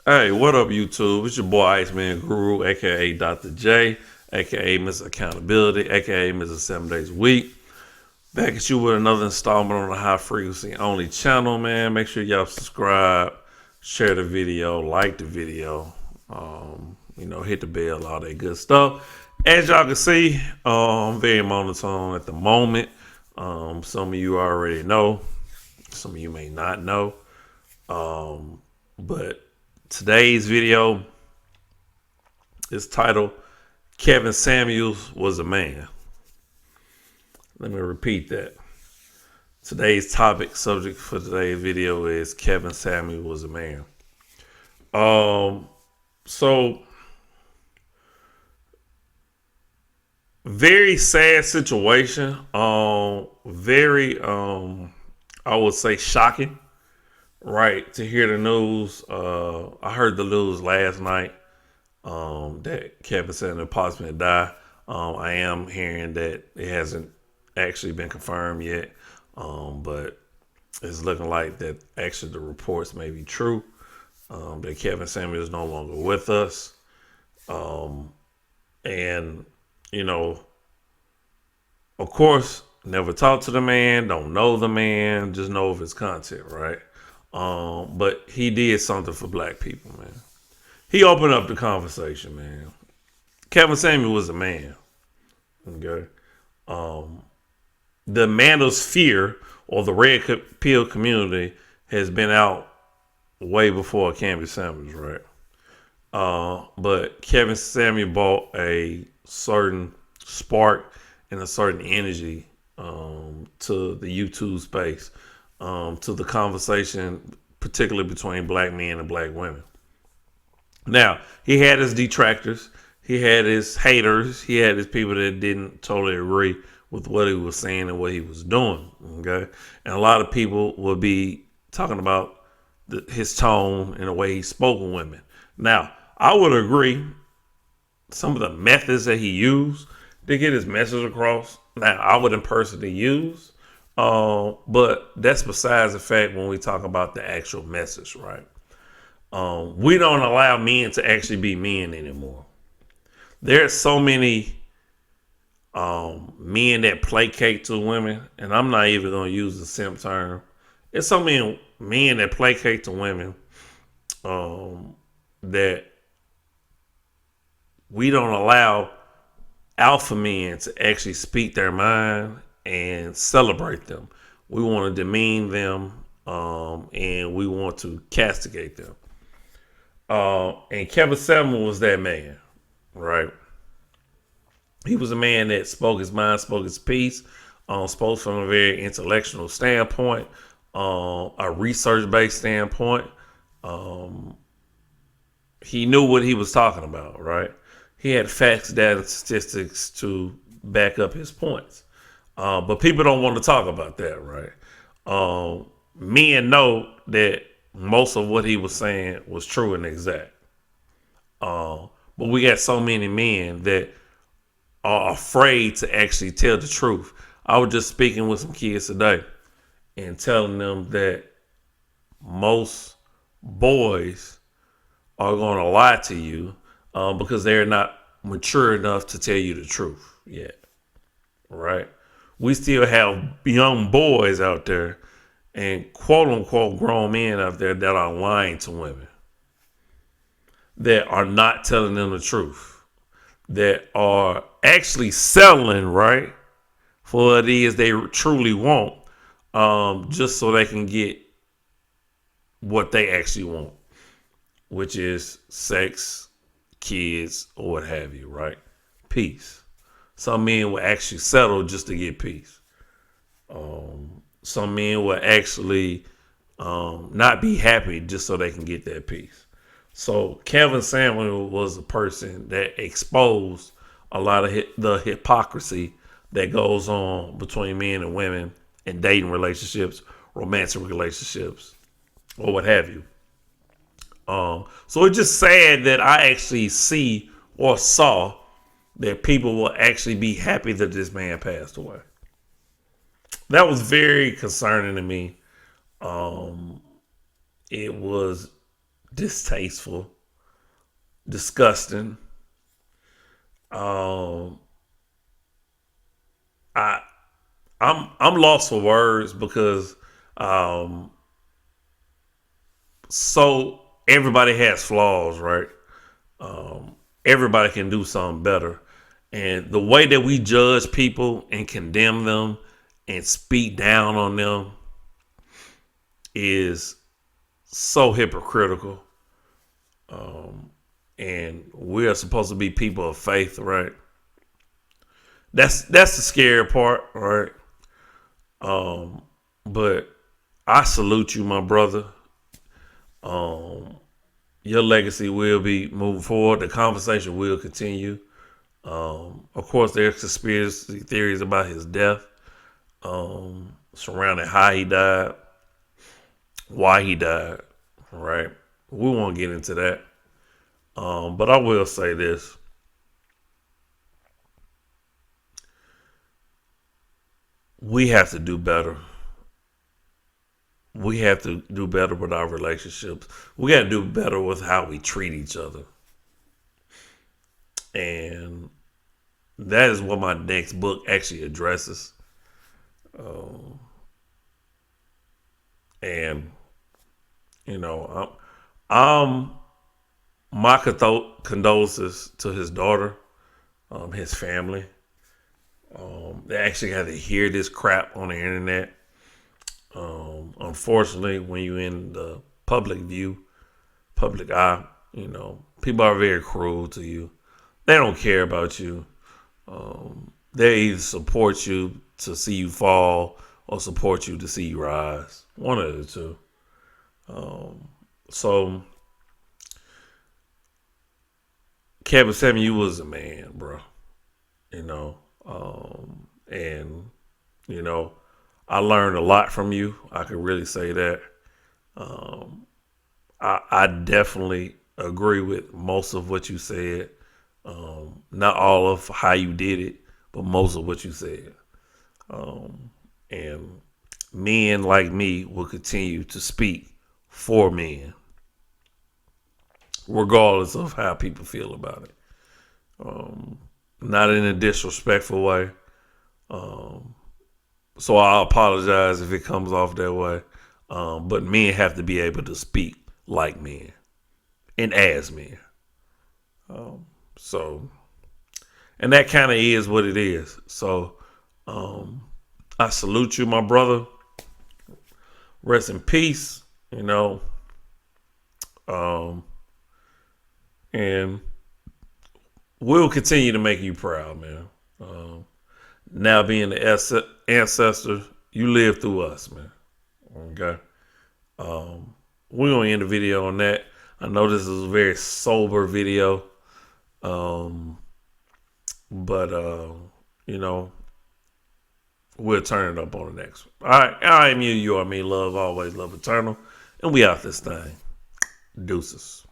Hey, what up, YouTube? It's your boy Iceman Guru, aka Dr. J, aka Mr. Accountability, aka Mr. 7 Days a Week. Back at you with another installment on the High Frequency Only channel, man. Make sure y'all subscribe, share the video, like the video, hit the bell, all that good stuff. As y'all can see, I'm very monotone at the moment. Some of you already know, some of you may not know. But today's video is titled Kevin Samuels Was a Man. Let me repeat that. Today's subject for today's video is Kevin Samuels was a man. So very sad situation. Very I would say shocking. Right, to hear the news. I heard the news last night that Kevin Samuels possibly died. I am hearing that it hasn't actually been confirmed yet, but it's looking like that actually the reports may be true, that Kevin Samuels is no longer with us. And, of course, never talked to the man, don't know the man, just know of his content, right? But he did something for black people, man. He opened up the conversation, man. Kevin Samuels was a man. Okay. The manosphere or the red pill community has been out way before Kevin Samuels, right? But Kevin Samuels brought a certain spark and a certain energy to the YouTube space. To the conversation, particularly between black men and black women. Now, he had his detractors, he had his haters, he had his people that didn't totally agree with what he was saying and what he was doing. Okay, and a lot of people would be talking about his tone and the way he spoke with women. Now, I would agree some of the methods that he used to get his message across. Now, I wouldn't personally use. But that's besides the fact when we talk about the actual message, right? We don't allow men to actually be men anymore. There's so many men that placate to women, and I'm not even going to use the simp term. There's so many men that placate to women that we don't allow alpha men to actually speak their mind and celebrate them. We want to demean them, and we want to castigate them. And Kevin Samuels was that man, right? He was a man that spoke his mind, spoke his piece, spoke from a very intellectual standpoint, a research-based standpoint. He knew what he was talking about, right? He had facts, data, statistics to back up his points. But people don't want to talk about that, right? Men know that most of what he was saying was true and exact. But we got so many men that are afraid to actually tell the truth. I was just speaking with some kids today and telling them that most boys are going to lie to you because they're not mature enough to tell you the truth yet, right? We still have young boys out there and quote unquote grown men out there that are lying to women, that are not telling them the truth, that are actually selling, right, for what it is they truly want, just so they can get what they actually want, which is sex, kids, or what have you, right? Peace. Some men will actually settle just to get peace. Some men will actually not be happy just so they can get that peace. So Kevin Samuels was a person that exposed a lot of the hypocrisy that goes on between men and women in dating relationships, romantic relationships, or what have you. So it's just sad that I actually see or saw that people will actually be happy that this man passed away. That was very concerning to me. It was distasteful, disgusting. Um, I I'm lost for words because um, so everybody has flaws, right? Um, Everybody can do something better, and the way that we judge people and condemn them and speak down on them is so hypocritical. And we are supposed to be people of faith, right? That's the scary part, right? Um, but I salute you, my brother. Um, your legacy will be moving forward. The conversation will continue. Of course, there's conspiracy theories about his death, surrounding how he died, why he died, right? We won't get into that. But I will say this. We have to do better. We have to do better with our relationships. We got to do better with how we treat each other. And that is what my next book actually addresses. And, you know, I'm my condolences to his daughter, his family. They actually had to hear this crap on the internet. Unfortunately, when you're in the public view, public eye, people are very cruel to you. They don't care about you. They either support you to see you fall or support you to see you rise. One of the two. So, Kevin Samuel, you was a man, bro. You know, and you know, I learned a lot from you. I could really say that. Um, I definitely agree with most of what you said. Not all of how you did it, but most of what you said. Um, and men like me will continue to speak for men, regardless of how people feel about it. Um, Not in a disrespectful way. Um, so I apologize if it comes off that way. But men have to be able to speak like men and as men. So, and that kind of is what it is. So, um, I salute you, my brother. Rest in peace. You know, um, and we'll continue to make you proud, man. Now being the ancestor, you live through us, man. Okay. We're gonna end the video on that. I know this is a very sober video, um, but you know, we'll turn it up on the next one. All right, I am you. You are me. Love always, love eternal, and we out this thing. Deuces.